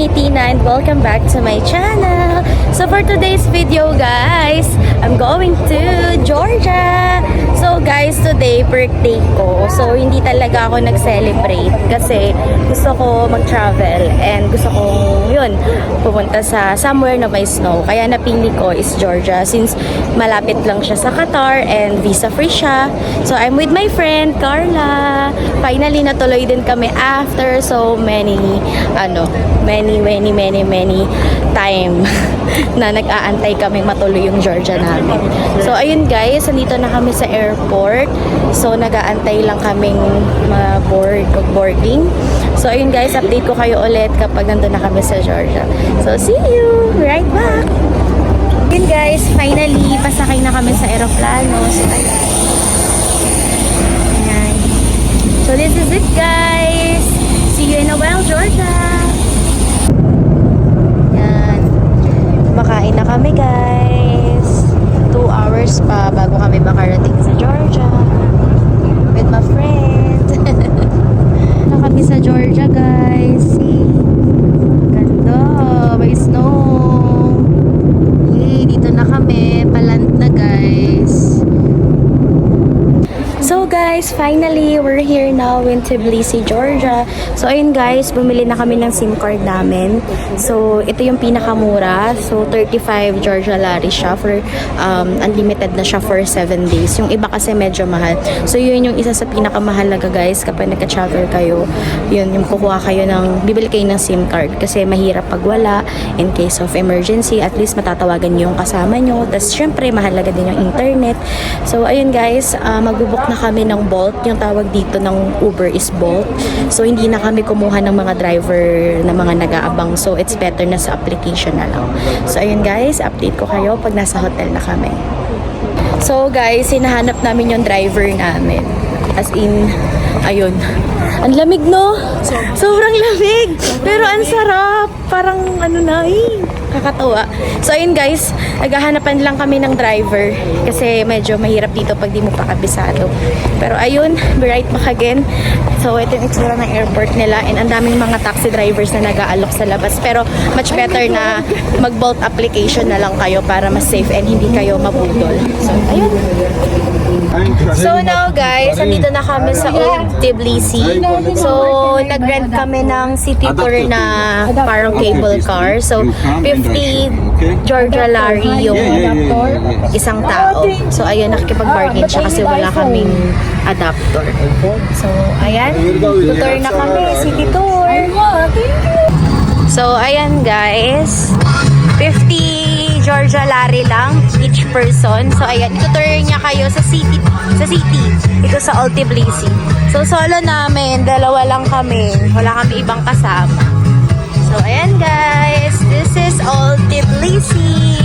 me, Tina, and welcome back to my channel. So for today's video, guys, I'm going to Georgia. So guys, today birthday ko. So hindi talaga ako nag-celebrate kasi gusto ko mag-travel and gusto ko yun, pumunta sa somewhere na may snow. Kaya napili ko is Georgia since malapit lang siya sa Qatar and visa free siya. So I'm with my friend Carla. Finally natuloy din kami after so many time na nag-aantay kami matuloy yung Georgia namin. So ayun guys, nandito na kami sa airport. So nag-aantay lang kaming boarding. So ayun guys, update ko kayo ulit kapag nandun na kami sa Georgia. So see you right back. Ayun guys, finally pasakay na kami sa aeroplano. So ayan. So this is it guys. See you in a while, Georgia. Makain na kami guys. 2 hours pa bago kami makarating sa Georgia with my friend. Na kami sa Georgia guys. See? Ganda. May snow. Yay, dito na kami. Paland na guys. So guys, finally, we're here now in Tbilisi, Georgia. So ayun guys, bumili na kami ng SIM card namin. So ito yung pinakamura. So 35 Georgia Lari siya for unlimited na siya for 7 days. Yung iba kasi medyo mahal. So yun yung isa sa pinakamahalaga guys kapag nagka-travel kayo. Yun yung kukuha kayo ng, bibili kayo ng SIM card kasi mahirap pag wala in case of emergency. At least matatawagan niyo yung kasama nyo. Tapos syempre mahalaga din yung internet. So ayun guys, magbubuk na kami ng Bolt. Yung tawag dito ng Uber is Bolt. So hindi na kami kumuha ng mga driver na mga nag-aabang. So it's better na sa application na lang. So ayun guys, update ko kayo pag nasa hotel na kami. So guys, hinahanap namin yung driver namin. As in, ayun. Ang lamig no? Sobrang lamig. Pero ang sarap. Parang ano na kakatawa. So ayun guys, naghahanapan lang kami ng driver kasi medyo mahirap dito pag di mo pa kabisado. Pero ayun, be right back again. So ito yung itsura ng airport nila and ang daming mga taxi drivers na nag-aalok sa labas. Pero much better na mag-Bolt application na lang kayo para mas safe and hindi kayo mabudol. So ayun. So now guys, nandito na kami sa Old Tbilisi. So nag-rent kami ng city tour na parang cable car. So 50 Georgia Lari yung isang tao. So ayun, nakikipag-bargain siya kasi wala kaming adapter. So ayan, tutor na kami, city tour. So ayan guys, 50 Georgia Lari lang each person. So ayan, tutor niya kayo sa city dito sa Old Tbilisi. So solo namin, dalawa lang kami, wala kami ibang kasama. So ayan guys, this is Old Tbilisi.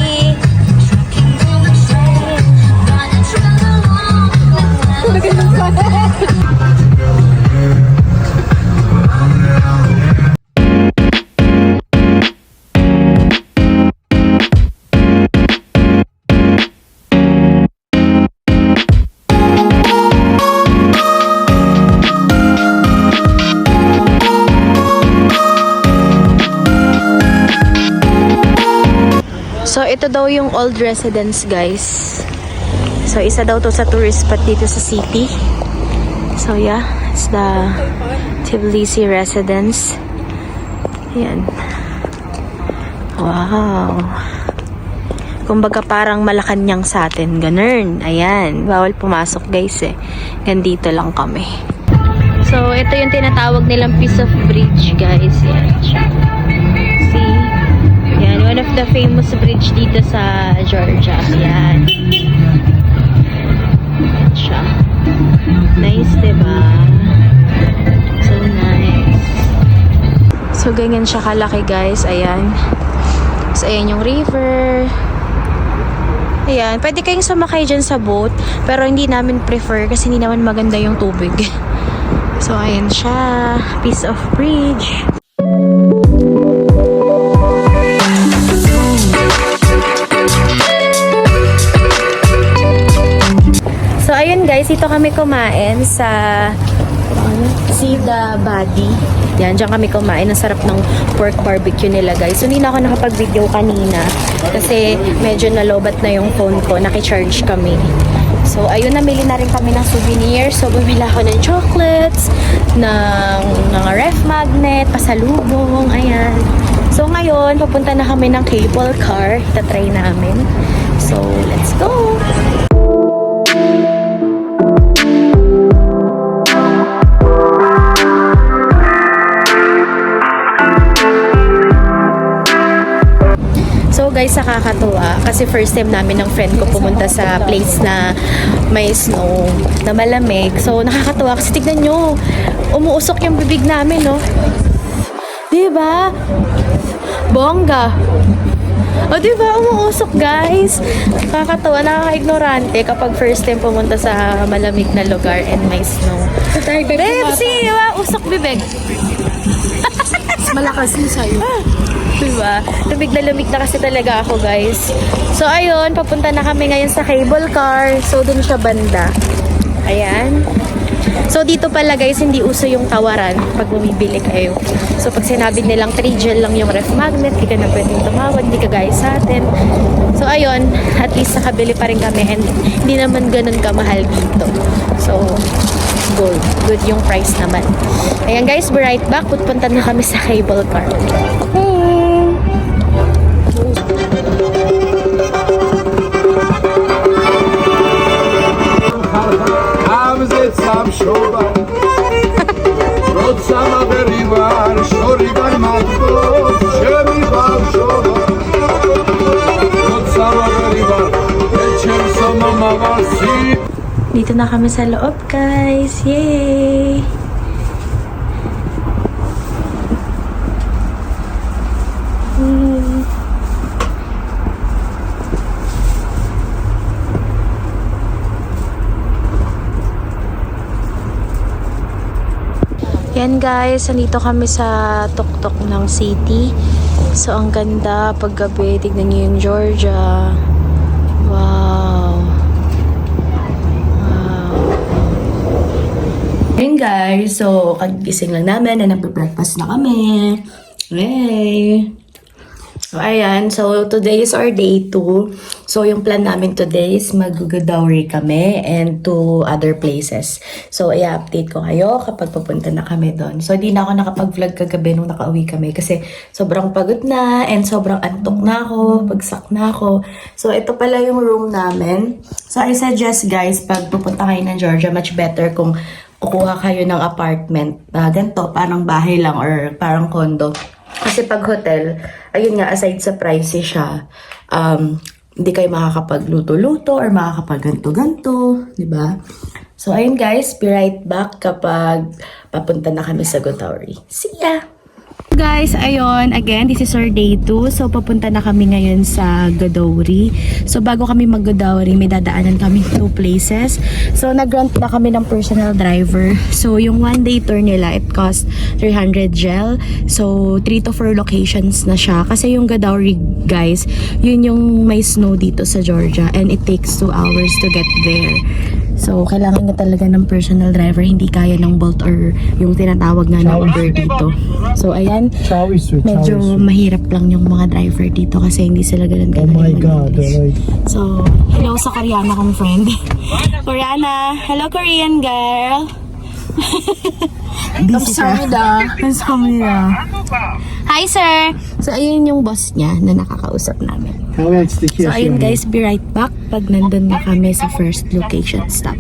So, ito daw yung old residence, guys. So, isa daw to sa tourist spot dito sa city. So, yeah. It's the Tbilisi residence. Ayan. Wow. Kumbaga parang Malacanang sa atin. Ganun. Ayan. Bawal pumasok, guys, eh. Gandito lang kami. So, ito yung tinatawag nilang piece of bridge, guys. Ayan siya. See? Yan, one of the famous bridge dito sa Georgia. Yan. Yan siya. Nice, diba? So nice. So, ganyan siya kalaki, guys. Ayan. So, ayan yung river. Ayan. Pwede kayong sumakay dyan sa boat. Pero hindi namin prefer kasi hindi naman maganda yung tubig. So, ayan siya. Piece of bridge. So, ayun guys, dito kami kumain sa See the Body. Yan, dyan kami kumain. Ang sarap ng pork barbecue nila, guys. So, hindi na ako nakapag-video kanina kasi medyo nalobat na yung phone ko. Nakicharge kami. So, ayun, namili na rin kami ng souvenir. So, bumili ako ng chocolates, ng ref magnet, pasalubong, ayan. So, ngayon, papunta na kami ng cable car. Itatry namin. So, let's go! So guys, nakakatuwa kasi first time namin ng friend ko pumunta sa place na may snow, na malamig. So nakakatuwa kasi tignan nyo, umuusok yung bibig namin, no? Diba? Bongga! O diba, umuusok guys? Nakakatuwa, nakaka-ignorante kapag first time pumunta sa malamig na lugar and may snow. Bebsi, diba? Usok bibig. Malakas din sa'yo. Diba? Lumig na kasi talaga ako, guys. So, ayun, papunta na kami ngayon sa cable car. So, dun siya banda. Ayan. So, dito pala, guys, hindi uso yung tawaran pag bumibili kayo. So, pag sinabi nilang 3 gel lang yung ref magnet, di ka na pwedeng tumawad, di ka guys sa atin. So, ayun, at least nakabili pa rin kami and hindi naman ganun kamahal dito. So, good yung price naman. Ayan, guys, be right back. Pupunta na kami sa cable car. Dito na kami sa loob, guys. Yay! Yan guys, nandito kami sa tuktok ng city. So, ang ganda paggabi. Tignan niyo yung Georgia. Wow. Ayun guys, so kagising lang namin na nagbe-breakfast na kami. Yay! So ayan, so today is our day 2. So yung plan namin today is mag-Godauri kami and to other places. So i-update ko kayo kapag pupunta na kami doon. So di na ako nakapag-vlog kagabi nung nakauwi kami kasi sobrang pagod na and sobrang antok na ako, pagsak na ako. So ito pala yung room namin. So I suggest guys, pag pupunta kayo ng Georgia, much better kung kukuha kayo ng apartment na ganito, parang bahay lang or parang condo. Kasi pag hotel, ayun nga, aside sa pricey siya, hindi kayo makakapagluto-luto or makakapagganto-ganto, di ba? So, ayun guys, be right back kapag papunta na kami sa Godauri. See ya! Guys, ayun, again, this is our day 2. So, papunta na kami ngayon sa Godauri. So, bago kami mag-Godauri, may dadaanan kami 2 places. So, nag-rent na kami ng personal driver. So, yung 1-day tour nila, it cost 300 gel. So, 3 to 4 locations na siya. Kasi yung Godauri, guys, yun yung may snow dito sa Georgia. And it takes 2 hours to get there. So, kailangan na talaga ng personal driver. Hindi kaya ng Bolt or yung tinatawag na ng Uber dito. So, ayan. Medyo mahirap lang yung mga driver dito kasi hindi sila ganun Oh my God. Alright. So, hello sa Koreana kong friend. Koreana. Hello, Korean girl. Kamsahamnida. Kamsahamnida. Hi, sir. So, ayun yung boss niya na nakakausap namin. So, ayun guys, be right back pag nandun na kami sa first location stop.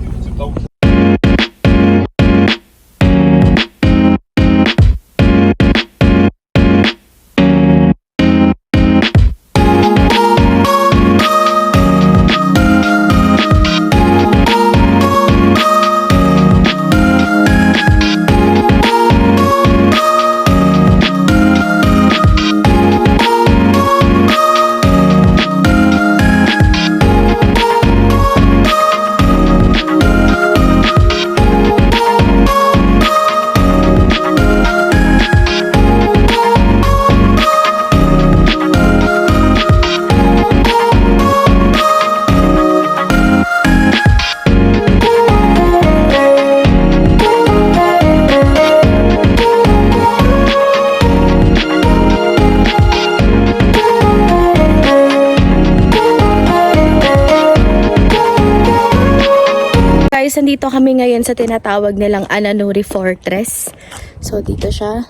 guys, nandito kami ngayon sa tinatawag nilang Ananuri Fortress. So dito siya.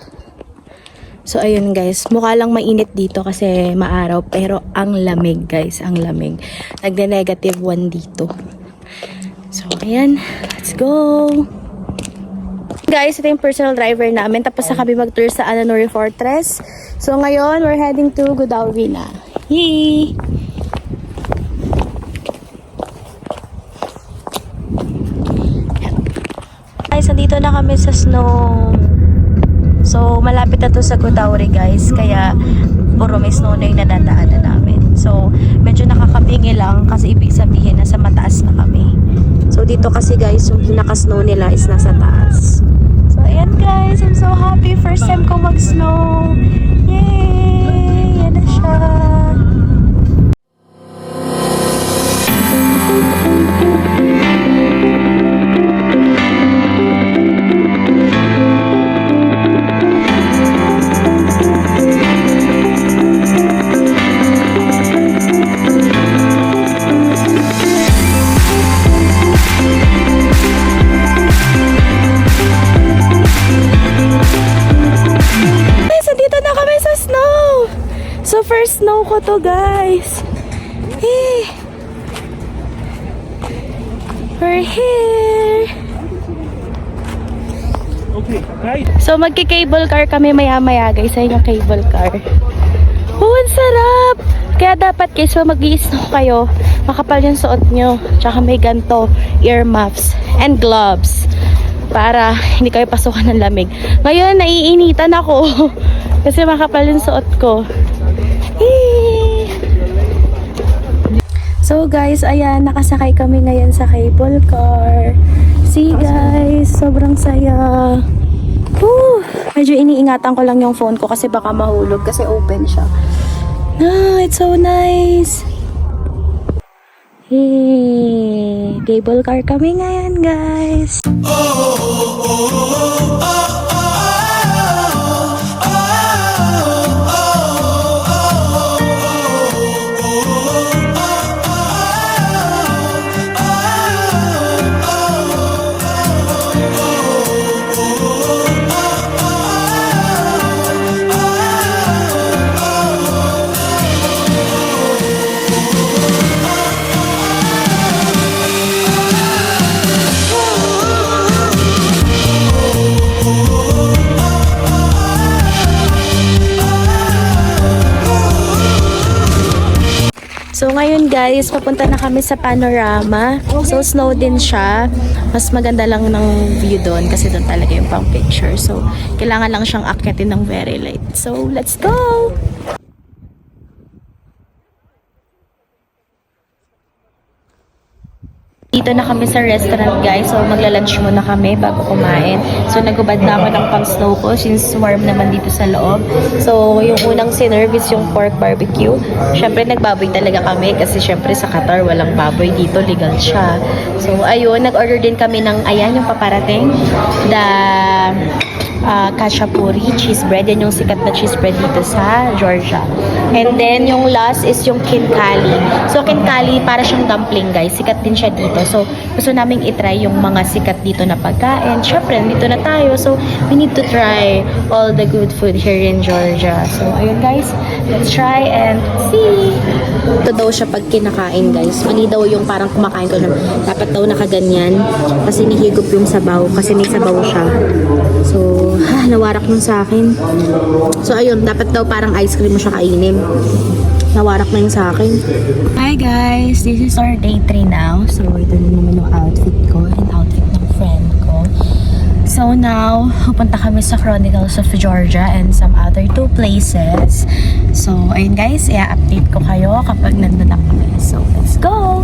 So ayun guys, mukha lang mainit dito kasi maaraw, pero ang lamig guys, ang lamig. Nagde-negative 1 dito. So ayan, let's go! Guys, ito yung personal driver namin. Tapos na kami mag-tour sa Ananuri Fortress. So ngayon, we're heading to Gudauri na. Yee! Guys, nandito na kami sa snow. So, malapit na to sa Gudauri guys. Kaya, puro may snow na yung nadadaanan namin. So, medyo nakakabingi lang kasi ibig sabihin na sa mataas na kami. So, dito kasi guys, yung pinaka-snow nila is nasa taas. So, ayan guys. I'm so happy. First time ko mag-snow. Yay! Yan na siya. So, first snow ko to, guys. Hey. We're here. Okay, right. So, magki-cable car kami maya-maya, guys. Ayun yung cable car. Oh, ang sarap! Kaya dapat, guys, mag-i-snow kayo, makapal yung suot nyo. Tsaka may ganto, earmuffs, and gloves. Para hindi kayo pasukan ng lamig. Ngayon, naiinitan ako. Kasi makapal yung suot ko. So guys, ayan, nakasakay kami ngayon sa cable car. See guys, sobrang saya. Woo! Medyo iniingatan ko lang yung phone ko kasi baka mahulog kasi open siya. Ah, it's so nice. Hey, cable car kami ngayon guys. So ngayon guys, papunta na kami sa Panorama. So snow din siya. Mas maganda lang ng view doon kasi doon talaga yung pang picture. So kailangan lang siyang akyatin ng very light. So let's go! Dito na kami sa restaurant guys. So magla-lunch muna kami bago kumain. So nagubad na ako ng pang snow ko since warm naman dito sa loob. So yung unang sinervice yung pork barbecue. Syempre nagbaboy talaga kami kasi syempre sa Qatar walang baboy dito, legal siya. So ayun, nag-order din kami ng ayan yung paparating. Khachapuri cheese bread. Yan yung sikat na cheese bread dito sa Georgia. And then yung last is yung kinkali. So kinkali para siyang dumpling guys. Sikat din siya dito. So gusto naming itry yung mga sikat dito na pagkain. Syempre dito na tayo. So we need to try all the good food here in Georgia. So ayun guys, let's try and see. Ito daw siya pag kinakain guys. Mali daw yung parang kumakain ko na dapat daw nakaganyan. Kasi nihigop yung sabaw. Kasi may sabaw siya. So nawarak nun sa akin. So ayun, dapat daw parang ice cream mo siya kainin. Nawarak na yun sa akin. Hi guys, this is our day 3 now. So ito na naman yung outfit ko and outfit ng friend ko. So now, pupunta kami sa Chronicles of Georgia and some other 2 places. So ayun guys, i-update ko kayo kapag nandun na kami. So let's go!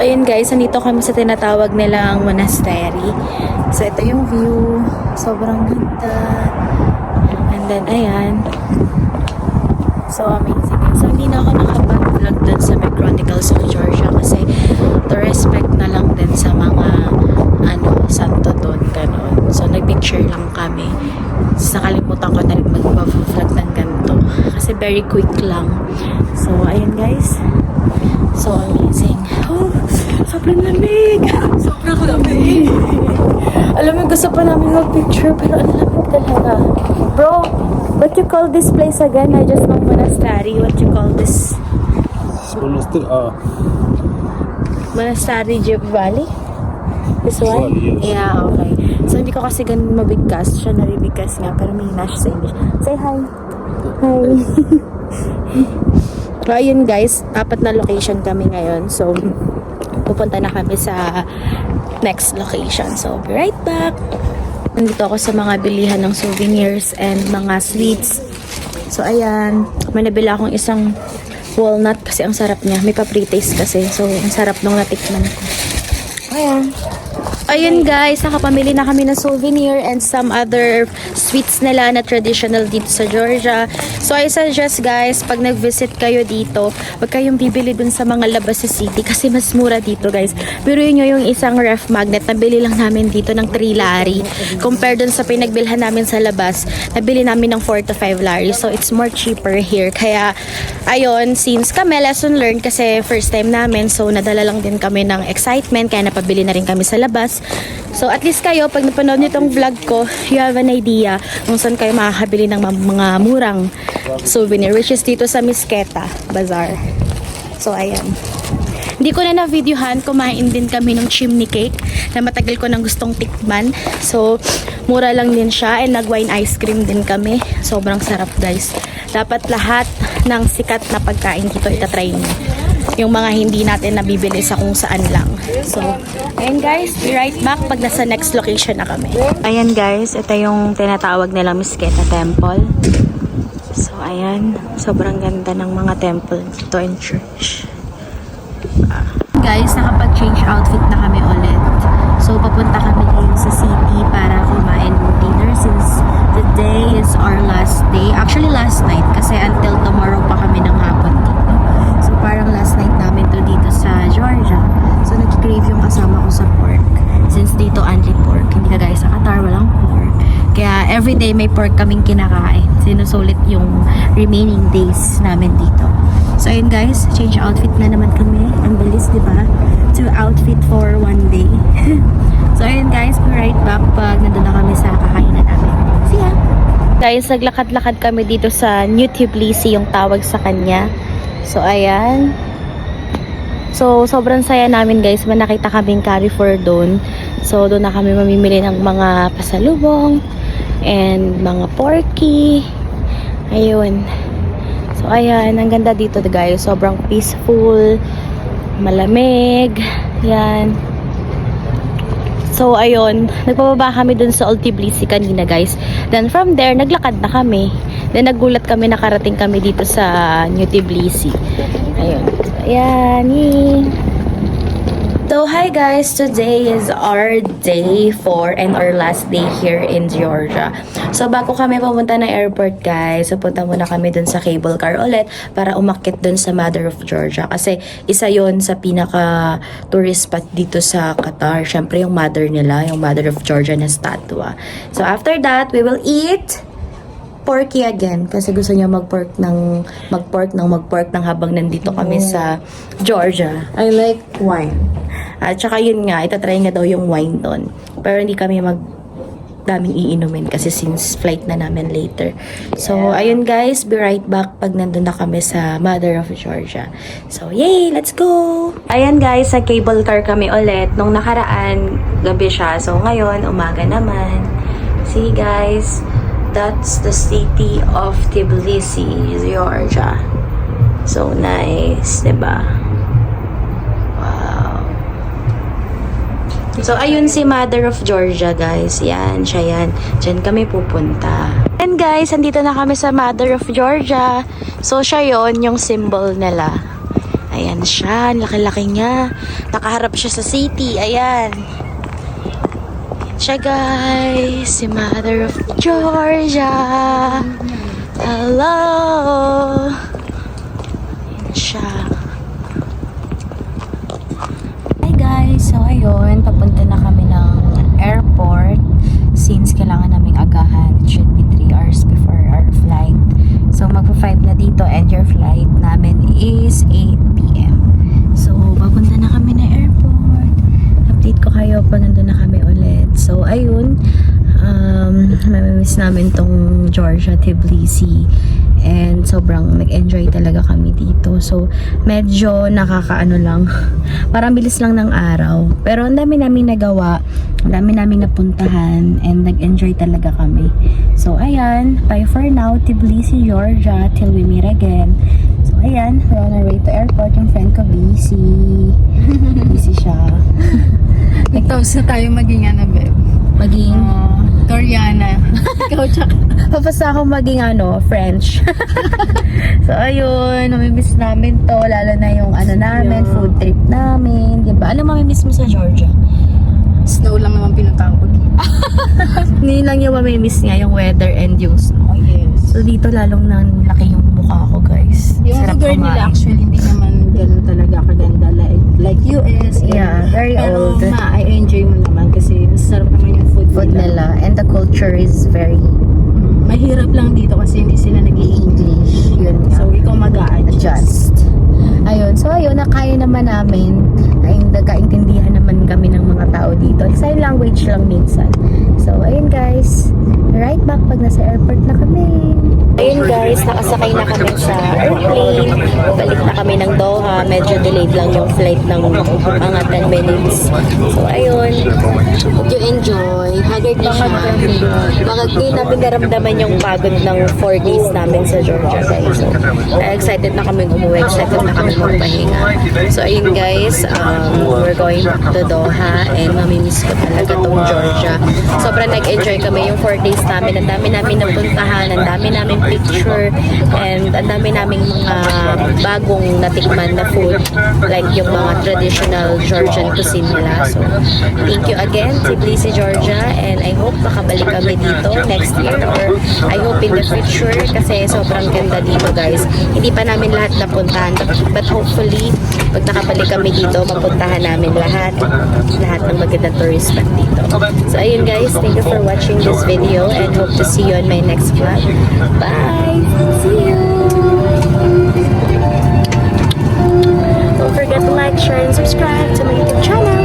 Ayun guys, nandito kami sa tinatawag nilang monastery. So ito yung view. Sobrang ganda. And then ayan. So amazing. So hindi na ako nakapag-vlog dun sa may Chronicles of Georgia kasi to respect na lang din sa mga santo dun, ganon. So nagpicture lang kami. So nakalimutan ko na rin mag-vlog ng very quick lang. So, ayun guys. So amazing. Oh, sobrang lamig. Sobrang lamig. Alam mo, gusto pa namin mag-picture pero ang lamig talaga. Bro, what you call this place again? I just know monastery. What you call this? Monastery, Monastery Jeep Valley? This one? Valley, yes. Yeah, okay. So, hindi ko kasi ganun mabigkas. Siya naribigkas nga, pero may siya sa English. Say hi. Hi. So, ayun guys, 4 na location kami ngayon. So, pupunta na kami sa next location. So, be right back. Nandito ako sa mga bilihan ng souvenirs and mga sweets. So, ayan. May nabila akong isang walnut kasi ang sarap niya. May pa-pre-taste kasi. So, ang sarap nung natikman ko. Ayan. Ayun guys, nakapamili na kami ng souvenir and some other sweets nila na traditional dito sa Georgia. So I suggest guys, pag nag-visit kayo dito, huwag kayong bibili dun sa mga labas sa city kasi mas mura dito guys. Pero yun yung isang ref magnet, nabili lang namin dito ng 3 lari. Compare dun sa pinagbilhan namin sa labas, nabili namin ng 4 to 5 lari. So it's more cheaper here. Kaya ayun, since kami lesson learned kasi first time namin, so nadala lang din kami ng excitement, kaya napabili na rin kami sa labas. So at least kayo, pag napanood nyo itong vlog ko, you have an idea kung saan kayo makakabili ng mga murang souvenir, which is dito sa Misketa Bazaar. So ayan. Hindi ko na na-videohan, kumain din kami ng chimney cake na matagal ko nang gustong tikman. So mura lang din siya and nag-wine ice cream din kami. Sobrang sarap guys. Dapat lahat ng sikat na pagkain dito itatry nyo. Yung mga hindi natin nabibili sa kung saan lang. So, ayan guys, be right back pag nasa next location na kami. Ayan guys, ito yung tinatawag nilang Misketa Temple. So, ayan. Sobrang ganda ng mga temple dito in church. Guys, nakapag-change outfit na kami ulit. So, papunta kami ngayon sa city para kumain ng dinner since today is our last day. Actually, last night kasi until tomorrow pa kami ng hapon dito. So, parang last night namin to dito sa Georgia. So, nag-crave yung kasama ko sa pork. Since dito, only pork. Hindi ka guys, sa Qatar, walang pork. Kaya, everyday may pork kaming kinakain. Sinusulit yung remaining days namin dito. So, ayun guys, change outfit na naman kami. Ang bilis, di ba? 2 outfit for 1 day. So, ayun guys, be right back pag nandun na kami sa kakainan namin. See ya! Guys, naglakad-lakad kami dito sa New Tbilisi, yung tawag sa kanya. So, ayan. So, sobrang saya namin guys. May nakita kaming Carrefour doon. So, doon na kami mamimili ng mga pasalubong and mga porky. Ayun. So, ayan. Ang ganda dito guys. Sobrang peaceful. Malamig. Yan. So, ayun. Nagpababa kami dun sa Old Tbilisi kanina guys. Then, from there, naglakad na kami. Then, nagulat kami, nakarating kami dito sa New Tbilisi. Ayun. So, ayan. Yay! So, hi guys! Today is our day 4 and our last day here in Georgia. So, bago kami pumunta ng airport guys, so punta muna kami dun sa cable car ulit para umakyat dun sa Mother of Georgia. Kasi isa yon sa pinaka tourist spot dito sa Qatar. Syempre yung mother nila, yung Mother of Georgia na statua. So, after that, we will eat porky again kasi gusto niya magpork ng habang nandito kami sa Georgia. I like wine. At saka yun nga, itatry nga daw yung wine doon. Pero hindi kami daming iinumin kasi since flight na namin later. So, ayun guys, be right back pag nandun na kami sa Mother of Georgia. So, yay! Let's go! Ayan guys, sa cable car kami ulit. Nung nakaraan, gabi siya. So, ngayon, umaga naman. See guys, that's the city of Tbilisi, Georgia. So nice, diba? Wow. So, ayun si Mother of Georgia, guys. Yan, siya yan. Diyan kami pupunta. And guys, andito na kami sa Mother of Georgia. So, siya yon yung symbol nila. Ayan siya, laki-laki niya. Nakaharap siya sa city, ayan. Siya guys, si Mother of Georgia. Hello. Yan siya. Hi guys, so ayun, papunta na kami ng airport since kailangan naming agahan. It should be 3 hours before our flight. So, magpa-5 na dito and your flight namin is 8 p.m. So, papunta na kami na airport. Update ko kayo pag nandun na kami ulit. So, ayun. Mamimiss namin tong Georgia, Tbilisi. And sobrang nag-enjoy talaga kami dito. So, medyo nakakaano lang. Parang bilis lang ng araw. Pero ang dami namin nagawa. Ang dami namin napuntahan. And nag-enjoy talaga kami. So, ayan. Bye for now, Tbilisi, Georgia. Till we meet again. So, ayan. We're on our way to airport. Yung friend ko, busy. Busy siya. Nag-toast na tayo maging ano, babe. Maging... Koreana. Ikaw tsaka. Papasa ako maging French. So, ayun. Namimiss namin to. Lalo na yung namin, food trip namin. Diba? Ano mamimiss mo sa Georgia? Snow lang naman pinuntahan ko dito. Hindi lang yung mamimiss nga yung weather and yung snow. Oh, yes. So, dito lalong laki yung mukha ko, guys. Yung Sarap lugar kumain. nila actually hindi naman ganun talaga kaganda like US. Yeah, very pero old. ma-enjoy mo naman kasi masarap naman yung Food nila. And the culture is very Mahirap lang dito kasi hindi sila English. Yun nga. So ikaw mag-a-adjust. Adjust. Ayun. So, ayun. Nakaya naman namin. Ay, nagkaintindihan naman kami ng mga tao dito. Sign language lang minsan. So, ayun guys. Right back pag nasa airport na kami. Ayun guys, nakasakay na kami sa airplane. Balik na kami ng Doha. Medyo delayed lang yung flight ng mga 10 minutes. So, ayun. Hope you enjoy. Haggard na siya. Baka ngayon namin naramdaman yung pagod ng 4 days namin sa Georgia guys. So, excited na kami umuwi. Excited na kami magpahinga. So, ayun guys, we're going to Doha and mamimiss ko talaga tong Georgia. Sobrang nag-enjoy kami yung 4 days namin. Ang dami namin napuntahan, ang dami namin picture, and ang dami naming mga bagong natikman na food, like yung mga traditional Georgian cuisine nila. So, thank you again, Tbilisi, Georgia, and I hope makabalik kami dito next year, or I hope in the future, kasi sobrang ganda dito guys. Hindi pa namin lahat napuntahan, but hopefully, pag nakabalik kami dito, mapuntahan namin lahat ng magandang tourist spot dito. So, ayun guys, thank you for watching this video, and hope to see you on my next vlog. Bye! See you! Don't forget to like, share, and subscribe to my YouTube channel.